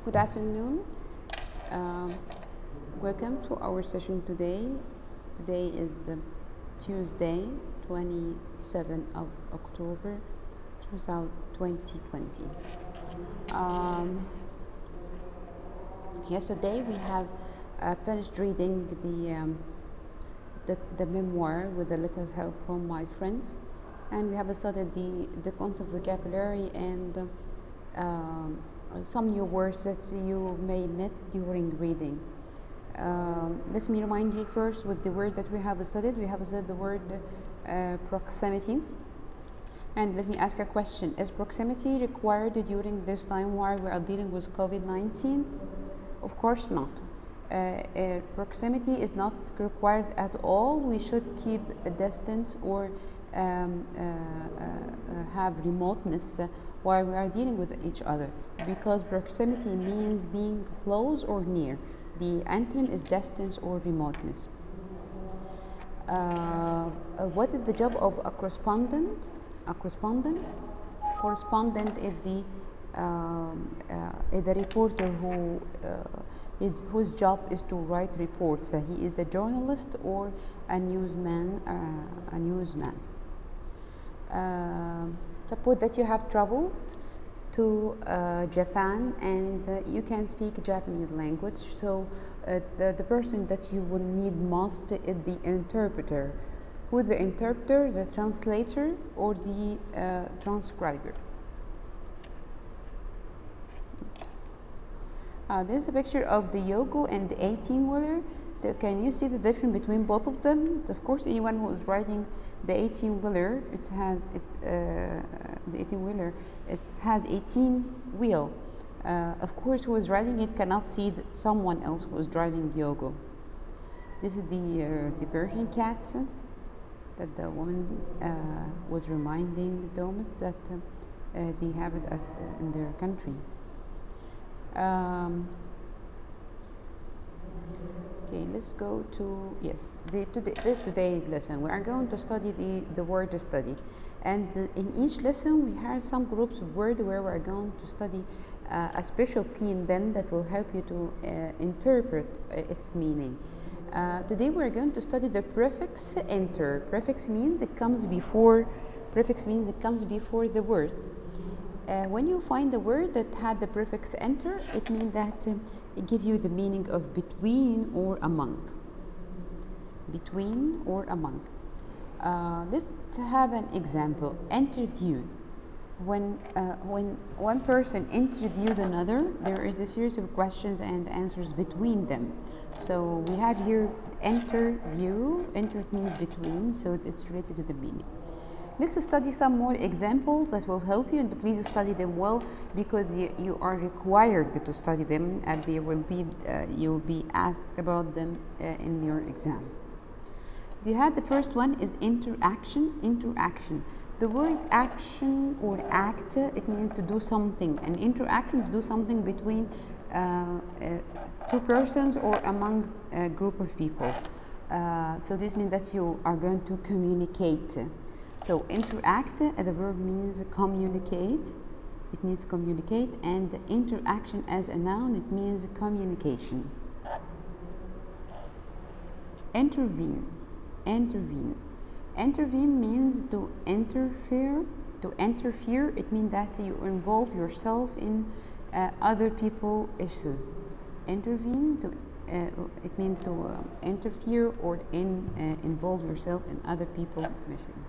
Good afternoon. Um, Welcome to our session today. Today is the Tuesday, 27th of October, 2020. Yesterday we have finished reading the memoir with a little help from my friends, and we have studied the concept vocabulary and some new words that you may meet during reading. Let me remind you first with the word that we have studied. We have studied the word proximity. And let me ask a question. Is proximity required during this time while we are dealing with COVID-19? Of course not. Proximity is not required at all. We should keep a distance or have remoteness while we are dealing with each other, because proximity means being close or near. The antonym is distance or remoteness. What is the job of a correspondent? A correspondent is the reporter whose job is to write reports. He is a journalist or a newsman. Suppose that you have traveled to Japan and you can speak Japanese language, so the person that you will need most is the interpreter. Who is the interpreter? The translator or the transcriber? This is a picture of the Yogo and the 18-wheeler. Can you see the difference between both of them? Of course, anyone who is riding the 18-wheeler, the 18-wheeler, it has 18 wheel. Of course, who is riding it cannot see someone else who is driving the Yogo. This is the Persian cat that the woman was reminding them that they have it in their country. Okay, let's go to today's lesson. We are going to study the word study, and in each lesson we have some groups of words where we are going to study a special key in them that will help you to interpret its meaning. Today we are going to study the prefix enter. Prefix means it comes before the word. When you find the word that had the prefix enter, it means that it gives you the meaning of between or among. Between or among. Let's have an example. Interview. When one person interviewed another, there is a series of questions and answers between them. So we have here interview. Enter means between, so it's related to the meaning. Let's study some more examples that will help you, and please study them well, because you are required to study them, and you will be asked about them in your exam. The first one is interaction. Interaction. The word action or act, it means to do something, and interaction to do something between two persons or among a group of people. So this means that you are going to communicate. So interact, the verb means communicate. It means communicate, and interaction as a noun, it means communication. Intervene. Intervene. Intervene means to interfere. To interfere, it means that you involve yourself in other people's issues. Intervene, it means to interfere or involve yourself in other people's mission.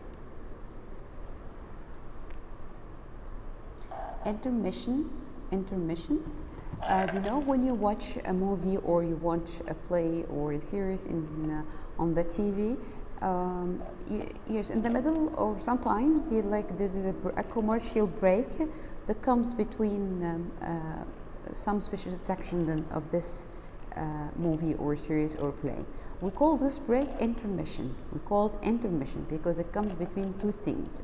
Intermission. When you watch a movie or you watch a play or a series on the TV, yes, in the middle or sometimes this is a commercial break that comes between some special section of this movie or series or play. We call this break intermission. We call it intermission because it comes between two things.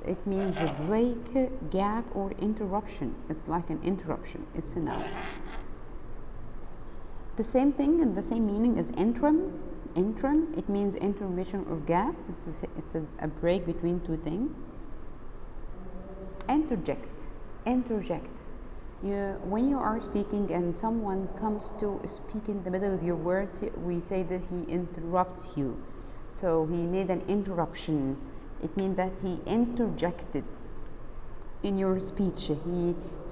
It means a break, gap, or interruption. It's like an interruption. It's a noun. The same thing and the same meaning as interim. Interim, it means intermission or gap. It's a break between two things. Interject. Interject. When you are speaking and someone comes to speak in the middle of your words, we say that he interrupts you. So he made an interruption. It means that he interjected in your speech.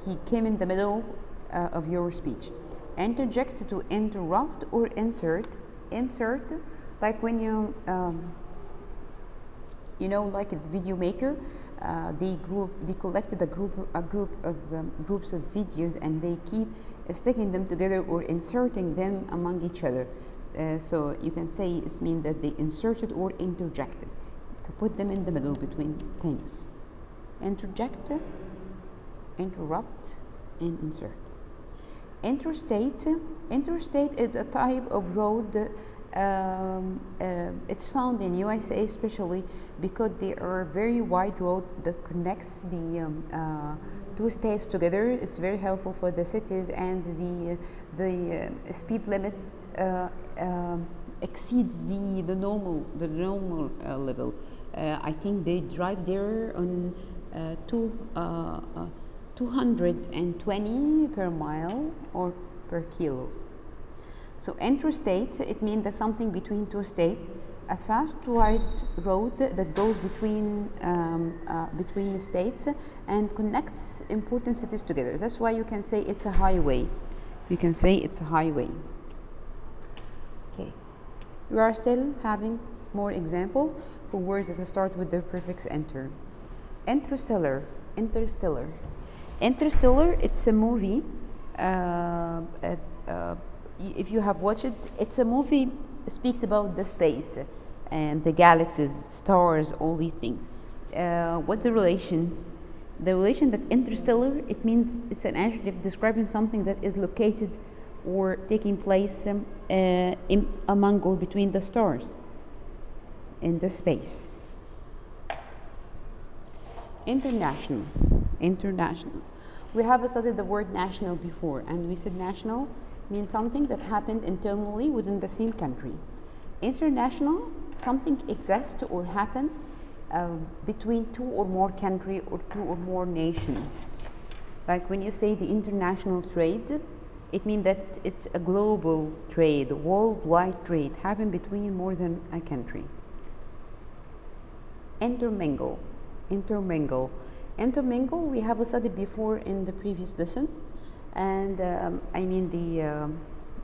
He came in the middle of your speech. Interject, to interrupt or insert. Insert, like when you like a video maker, they collected a group of groups of videos, and they keep sticking them together or inserting them among each other. So you can say it means that they inserted or interjected, to put them in the middle between things. Interject, interrupt, and insert. Interstate. Interstate is a type of road. It's found in USA especially because they are very wide road that connects the two states together. It's very helpful for the cities, and the speed limits exceeds the normal level. I think they drive there on 220 per mile or per kilos. So interstate, it means that something between two states, a fast wide road that goes between the states and connects important cities together. That's why you can say it's a highway. You can say it's a highway. Okay, we are still having more examples for words that start with the prefix enter. Interstellar. Interstellar. Interstellar, it's a movie. If you have watched it, it's a movie speaks about the space and the galaxies, stars, all these things. What the relation? The relation that interstellar, it means it's an adjective describing something that is located or taking place among or between the stars in the space. International. International. We have studied the word national before, and we said national means something that happened internally within the same country. International, something exists or happen between two or more countries or two or more nations. Like when you say the international trade, it means that it's a global trade, worldwide trade, happen between more than a country. Intermingle. Intermingle. Intermingle, we have studied before in the previous lesson, and the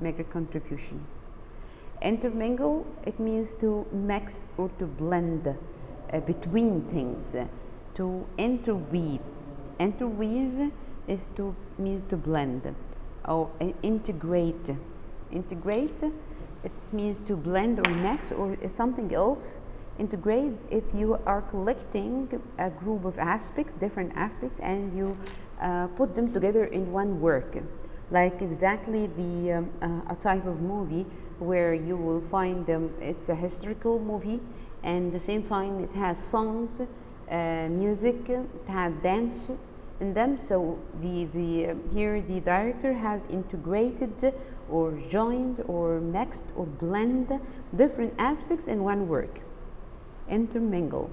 major contribution. Intermingle, it means to mix or to blend between things, to interweave. Interweave means to blend, or integrate. Integrate, it means to blend or mix or something else. Integrate, if you are collecting a group of aspects, different aspects, and you put them together in one work, like exactly a type of movie where you will find it's a historical movie, and at the same time it has songs, music, it has dances in them. So here the director has integrated or joined or mixed or blend different aspects in one work. Intermingle.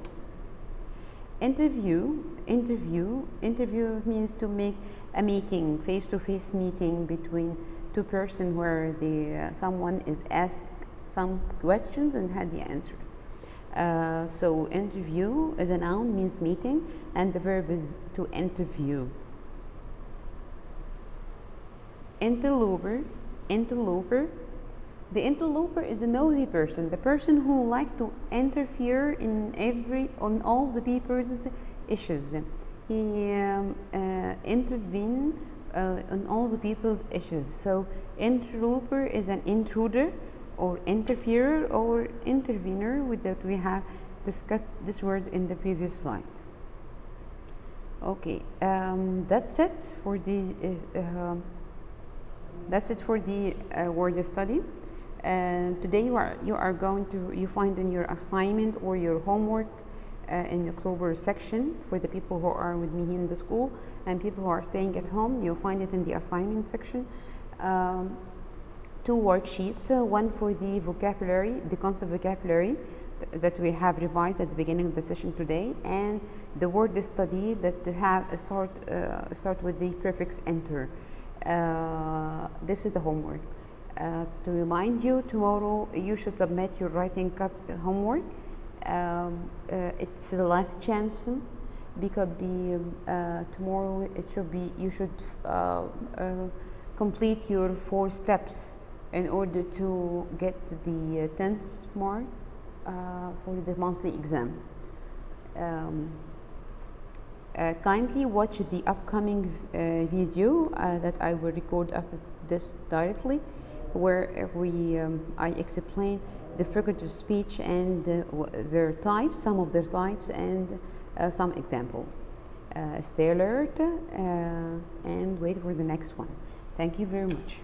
Interview. Interview means to make a meeting, face-to-face meeting between two persons where someone is asked some questions and had the answer. So interview as a noun means meeting, and the verb is to interview. Interloper. Interloper. The interloper is a nosy person, the person who likes to interfere on all the people's issues. He intervene on all the people's issues. So interloper is an intruder or interferer or intervener. With that, we have discussed this word in the previous slide. Okay, that's it for the word study. Today you find in your assignment or your homework in the October section for the people who are with me in the school, and people who are staying at home, you'll find it in the assignment section. Two worksheets, one for the vocabulary, the concept vocabulary, that we have revised at the beginning of the session today, and the word study that have start with the prefix enter. This is the homework. To remind you, tomorrow you should submit your writing homework. It's the last chance, because the tomorrow it should be, you should complete your 4 steps in order to get the 10th mark for the monthly exam. Kindly watch the upcoming video that I will record after this directly, where I explain the figurative speech and their types, some of their types, and some examples. Stay alert and wait for the next one. Thank you very much.